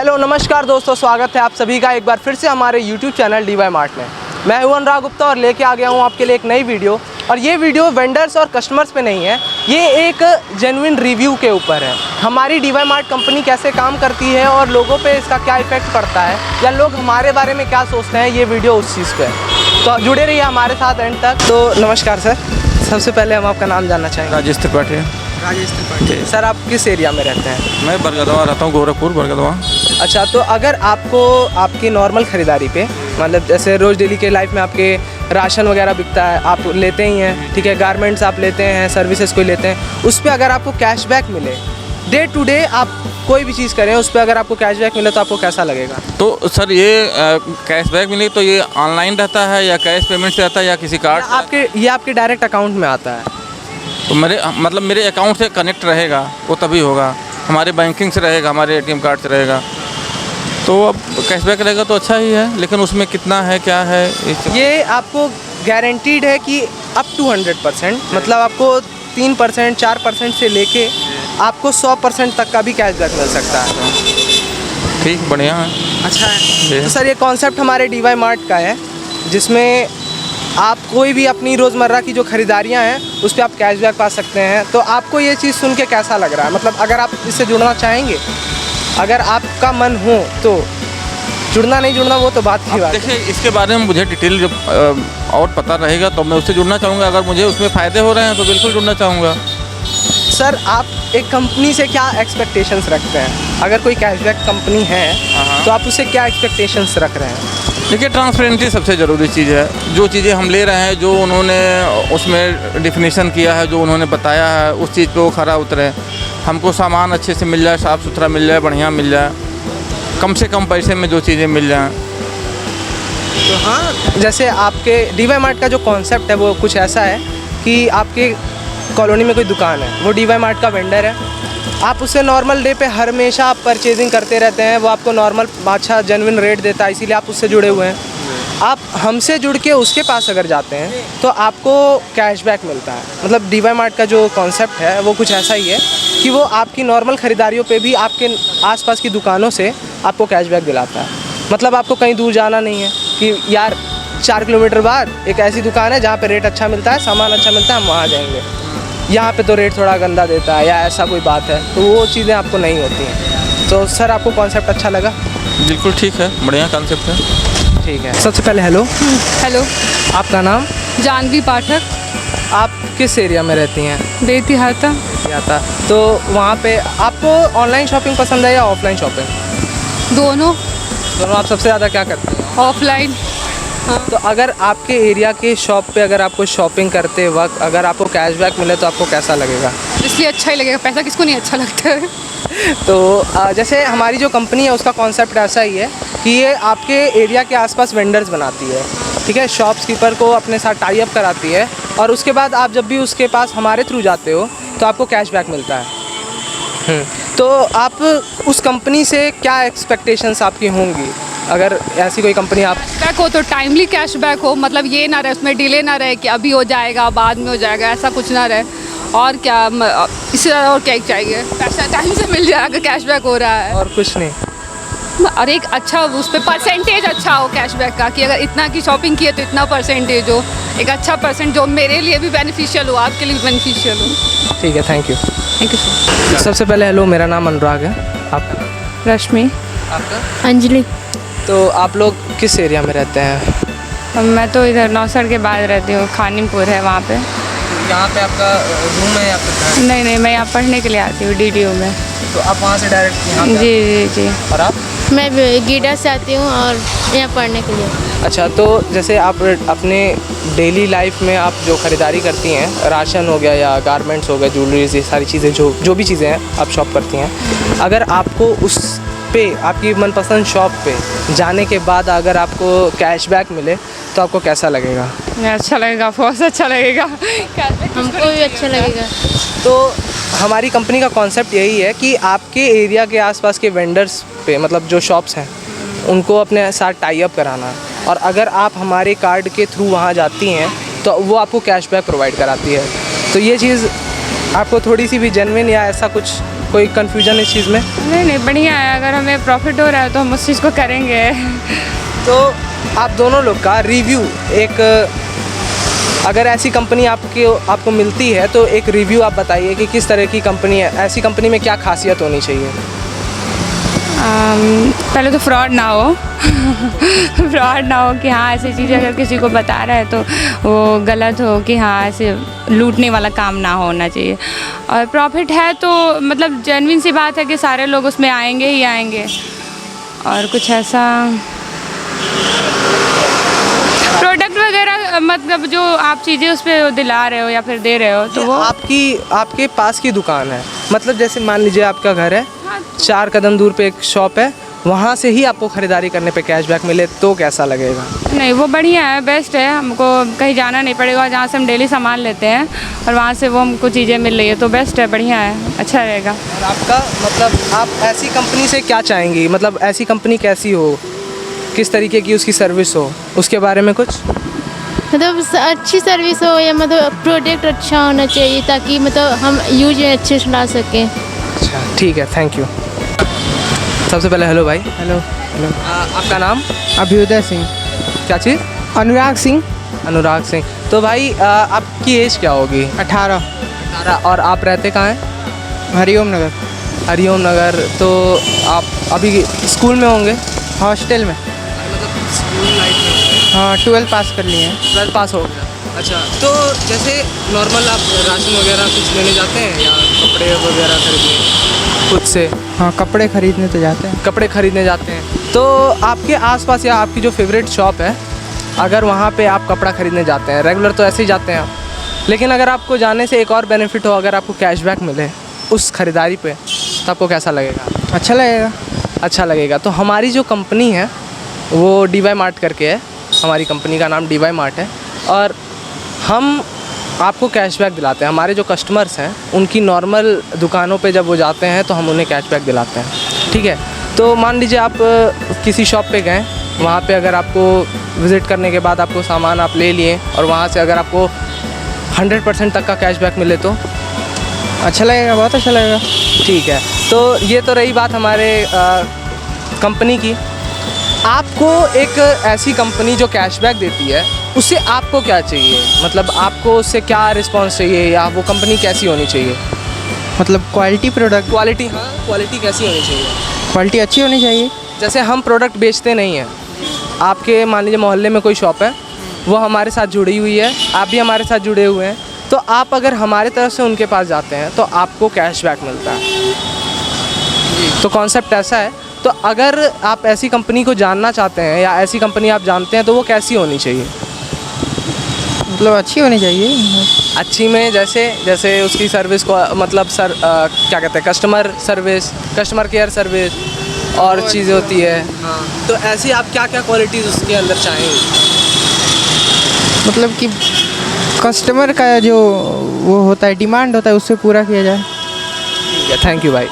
Hello नमस्कार दोस्तों, स्वागत है आप सभी का एक बार फिर से हमारे यूट्यूब चैनल DY मार्ट में। मैं हूं अनुराग गुप्ता और लेके आ गया हूं आपके लिए एक नई वीडियो। और ये वीडियो वेंडर्स और कस्टमर्स पे नहीं है, ये एक जेन्युइन रिव्यू के ऊपर है। हमारी DY मार्ट कंपनी कैसे काम करती है और लोगों पे इसका क्या इफेक्ट पड़ता है या लोग हमारे बारे में क्या सोचते हैं, ये वीडियो उस चीज़ पे है। तो जुड़े रहिए हमारे साथ एंड तक। तो नमस्कार सर, सबसे पहले हम आपका नाम जानना चाहेंगे। राजेश त्रिपाठी। सर आप किस एरिया में रहते हैं? मैं बरगदवा रहता हूँ, गोरखपुर बरगदवा। अच्छा, तो अगर आपको आपकी नॉर्मल ख़रीदारी पे, मतलब जैसे रोज़ डेली के लाइफ में आपके राशन वगैरह बिकता है, आप लेते ही हैं, ठीक है, गारमेंट्स आप लेते हैं, सर्विसेज कोई लेते हैं, उस पर अगर आपको कैशबैक मिले, डे टू डे आप कोई भी चीज़ करें, उस पर अगर आपको कैशबैक मिले तो आपको कैसा लगेगा? तो सर ये कैशबैक मिले तो ये ऑनलाइन रहता है या कैश पेमेंट से रहता है या किसी कार्ड? ये आपके डायरेक्ट अकाउंट में आता है। तो मेरे अकाउंट से कनेक्ट रहेगा वो तभी होगा, हमारे बैंकिंग से रहेगा, हमारे ATM कार्ड से रहेगा। तो अब कैशबैक रहेगा तो अच्छा ही है, लेकिन उसमें कितना है क्या है ये आपको गारंटीड है कि अप टू 100%, मतलब आपको 3% 4% से लेके आपको 100% तक का भी कैशबैक मिल सकता है। ठीक, बढ़िया है, अच्छा है। तो सर ये कॉन्सेप्ट हमारे DY मार्ट का है, जिसमें आप कोई भी अपनी रोज़मर्रा की जो ख़रीदारियाँ हैं उस पर आप कैशबैक पा सकते हैं। तो आपको ये चीज़ सुन के कैसा लग रहा है? मतलब अगर आप इससे जुड़ना चाहेंगे, अगर आपका मन हो तो जुड़ना, नहीं जुड़ना वो तो बात की बात है। देखिए, इसके बारे में मुझे डिटेल जब और पता रहेगा तो मैं उससे जुड़ना चाहूँगा। अगर मुझे उसमें फ़ायदे हो रहे हैं तो बिल्कुल जुड़ना चाहूँगा। सर आप एक कंपनी से क्या एक्सपेक्टेशंस रखते हैं? अगर कोई कैशबैक कंपनी है तो आप उससे क्या एक्सपेक्टेशंस रख रहे हैं? देखिए, ट्रांसपेरेंसी सबसे ज़रूरी चीज़ है। जो चीज़ें हम ले रहे हैं, जो उन्होंने उसमें डिफिनीशन किया है, जो उन्होंने बताया है, उस चीज़ पे वो खरा उतरे। हमको सामान अच्छे से मिल जाए, साफ़ सुथरा मिल जाए, बढ़िया मिल जाए, कम से कम पैसे में जो चीज़ें मिल जाएँ। तो हाँ, जैसे आपके DY मार्ट का जो कॉन्सेप्ट है वो कुछ ऐसा है कि आपके कॉलोनी में कोई दुकान है, वो DY मार्ट का वेंडर है, आप उससे नॉर्मल डे पे हमेशा आप परचेजिंग करते रहते हैं, वो आपको नॉर्मल अच्छा जेन्युइन रेट देता है, इसीलिए आप उससे जुड़े हुए हैं। आप हमसे जुड़ के उसके पास अगर जाते हैं तो आपको कैशबैक मिलता है। मतलब DY मार्ट का जो कॉन्सेप्ट है वो कुछ ऐसा ही है कि वो आपकी नॉर्मल ख़रीदारियों पे भी आपके आसपास की दुकानों से आपको कैशबैक दिलाता है। मतलब आपको कहीं दूर जाना नहीं है कि यार 4 किलोमीटर बाद एक ऐसी दुकान है जहाँ पे रेट अच्छा मिलता है, सामान अच्छा मिलता है, हम वहाँ जाएंगे, यहाँ पे तो रेट थोड़ा गंदा देता है या ऐसा कोई बात है, तो वो चीज़ें आपको नहीं होती हैं। तो सर आपको कॉन्सेप्ट अच्छा लगा? बिल्कुल ठीक है, बढ़िया कॉन्सेप्ट है। ठीक है, सबसे पहले हेलो। हेलो, आपका नाम? जानवी पाठक। आप किस एरिया में रहती हैं? बेतिहाता। तो वहाँ पे आपको ऑनलाइन शॉपिंग पसंद है या ऑफलाइन शॉपिंग? दोनों। आप सबसे ज़्यादा क्या करते हैं? ऑफलाइन। हाँ। तो अगर आपके एरिया के शॉप पे अगर आपको शॉपिंग करते वक्त अगर आपको कैशबैक मिले तो आपको कैसा लगेगा? इसलिए अच्छा ही लगेगा, पैसा किसको नहीं अच्छा लगता है। तो जैसे हमारी जो कंपनी है उसका कॉन्सेप्ट ऐसा ही है कि ये आपके एरिया के आसपास वेंडर्स बनाती है, ठीक है, शॉप्सकीपर को अपने साथ टाई अप कराती है, और उसके बाद आप जब भी उसके पास हमारे थ्रू जाते हो तो आपको कैशबैक मिलता है। तो आप उस कंपनी से क्या एक्सपेक्टेशंस आपकी होंगी? अगर ऐसी कोई कंपनी आप कैशबैक हो तो टाइमली कैशबैक हो, मतलब ये ना रहे उसमें डिले ना रहे कि अभी हो जाएगा बाद में हो जाएगा, ऐसा कुछ ना रहे। और क्या, इससे और क्या चाहिए? पैसा टाइम से मिल जाए अगर कैशबैक हो रहा है, और कुछ नहीं। और एक अच्छा उस पर परसेंटेज अच्छा हो कैशबैक का, कि अगर इतना की शॉपिंग की है तो इतना परसेंटेज हो, एक अच्छा परसेंट जो मेरे लिए भी बेनिफिशियल हो, आपके लिए भी बेनिफिशियल हो। ठीक है, थैंक यू। Thank you. सबसे पहले हेलो, मेरा नाम अनुराग है। आपका? रश्मि। आपका? अंजलि। तो आप लोग किस एरिया में रहते हैं? मैं तो इधर नौसर के बाद रहती हूँ, खानीपुर है वहाँ पे। यहाँ पे आपका रूम है या फिर घर? नहीं, मैं यहाँ पढ़ने के लिए आती हूँ DDO में। तो आप वहाँ से डायरेक्ट यहाँ पे? जी। और आप? मैं गीडा से आती हूँ और यहाँ पढ़ने के लिए। अच्छा, तो जैसे आप अपने डेली लाइफ में आप जो ख़रीदारी करती हैं, राशन हो गया या गारमेंट्स हो गए, ज्वेलरीज, ये सारी चीज़ें जो भी चीज़ें हैं आप शॉप करती हैं, अगर आपको उस पे आपकी मनपसंद शॉप पे जाने के बाद अगर आपको कैशबैक मिले तो आपको कैसा लगेगा? अच्छा लगेगा, बहुत अच्छा लगेगा। हमको भी अच्छा लगेगा। तो हमारी कंपनी का कॉन्सेप्ट यही है कि आपके एरिया के आसपास के वेंडर्स पे, मतलब जो शॉप्स हैं, उनको अपने साथ टाई अप कराना है, और अगर आप हमारे कार्ड के थ्रू वहाँ जाती हैं तो वो आपको कैशबैक प्रोवाइड कराती है। तो ये चीज़ आपको थोड़ी सी भी जेन्युइन या ऐसा कुछ कोई कन्फ्यूजन इस चीज़ में? नहीं नहीं, बढ़िया है। अगर हमें प्रॉफिट हो रहा है तो हम उस चीज़ को करेंगे। तो आप दोनों लोग का रिव्यू एक, अगर ऐसी कंपनी आपको मिलती है तो एक रिव्यू आप बताइए कि किस तरह की कंपनी है, ऐसी कंपनी में क्या खासियत होनी चाहिए? पहले तो फ्रॉड ना हो। फ्रॉड ना हो कि हाँ ऐसी चीज़ें अगर किसी को बता रहा है तो वो गलत हो, कि हाँ ऐसे लूटने वाला काम ना होना चाहिए। और प्रॉफिट है तो मतलब जेन्युइन सी बात है कि सारे लोग उसमें आएंगे ही आएंगे। और कुछ ऐसा प्रोडक्ट वगैरह मतलब जो आप चीज़ें उस पर दिला रहे हो या फिर दे रहे हो तो वो आपके पास की दुकान है, मतलब जैसे मान लीजिए आपका घर है, 4 कदम दूर पे एक शॉप है, वहाँ से ही आपको ख़रीदारी करने पे कैशबैक मिले तो कैसा लगेगा? नहीं, वो बढ़िया है, बेस्ट है। हमको कहीं जाना नहीं पड़ेगा, जहाँ से हम डेली सामान लेते हैं और वहाँ से वो हमको चीज़ें मिल रही है तो बेस्ट है, बढ़िया है, अच्छा रहेगा। और आपका मतलब आप ऐसी कंपनी से क्या चाहेंगी, मतलब ऐसी कंपनी कैसी हो, किस तरीके की उसकी सर्विस हो, उसके बारे में कुछ? मतलब अच्छी सर्विस हो या मतलब प्रोडक्ट अच्छा होना चाहिए ताकि मतलब हम यूज अच्छे से ला सकें। अच्छा ठीक है, थैंक यू। सबसे पहले हेलो भाई। Hello hello. आपका नाम? अभ्युदय सिंह। क्या चीज़? अनुराग सिंह। अनुराग सिंह। तो भाई आपकी एज क्या होगी? 18। 18। और आप रहते कहाँ हैं? हरिओम नगर। हरिओम नगर। तो आप अभी स्कूल में होंगे? हॉस्टल में। मतलब स्कूल लाइफ में? हाँ, 12 पास कर लिए हैं। 12 पास हो गया। अच्छा, तो जैसे नॉर्मल आप राशन वगैरह कुछ लेने जाते हैं या कपड़े वगैरह खरीदने खुद से? हाँ, कपड़े खरीदने तो जाते हैं। कपड़े खरीदने जाते हैं। तो आपके आसपास या आपकी जो फेवरेट शॉप है, अगर वहाँ पे आप कपड़ा खरीदने जाते हैं, रेगुलर तो ऐसे ही जाते हैं आप, लेकिन अगर आपको जाने से एक और बेनिफिट हो, अगर आपको कैशबैक मिले उस खरीदारी पे, तो आपको कैसा लगेगा? अच्छा लगेगा। अच्छा लगेगा। तो हमारी जो कंपनी है वो DY मार्ट करके है, हमारी कंपनी का नाम DY मार्ट है, और हम आपको कैशबैक दिलाते हैं। हमारे जो कस्टमर्स हैं उनकी नॉर्मल दुकानों पे जब वो जाते हैं तो हम उन्हें कैशबैक दिलाते हैं, ठीक है? तो मान लीजिए आप किसी शॉप पे गए, वहाँ पे अगर आपको विज़िट करने के बाद आपको सामान आप ले लिए और वहाँ से अगर आपको 100% तक का कैशबैक मिले तो अच्छा लगेगा, बहुत अच्छा लगेगा। ठीक है। तो ये तो रही बात हमारे कंपनी की। आपको एक ऐसी कंपनी जो कैशबैक देती है उससे आपको क्या चाहिए, मतलब आपको उससे क्या रिस्पॉन्स चाहिए, या वो कंपनी कैसी होनी चाहिए? मतलब क्वालिटी प्रोडक्ट। क्वालिटी, हाँ, क्वालिटी कैसी होनी चाहिए? क्वालिटी अच्छी होनी चाहिए। जैसे हम प्रोडक्ट बेचते नहीं हैं, आपके मान लीजिए मोहल्ले में कोई शॉप है, वो हमारे साथ जुड़ी हुई है, आप भी हमारे साथ जुड़े हुए हैं, तो आप अगर हमारे तरफ से उनके पास जाते हैं तो आपको कैशबैक मिलता है। तो कॉन्सेप्ट ऐसा है। तो अगर आप ऐसी कंपनी को जानना चाहते हैं या ऐसी कंपनी आप जानते हैं तो वो कैसी होनी चाहिए? मतलब अच्छी होनी चाहिए। अच्छी में जैसे उसकी सर्विस को मतलब क्या कहते हैं, customer service, customer care service और चीज़ें होती है। हाँ, तो ऐसी आप क्या क्या क्वालिटीज़ उसके अंदर चाहेंगे? मतलब कि कस्टमर का जो वो होता है, डिमांड होता है, उससे पूरा किया जाए। ठीक है, थैंक यू भाई।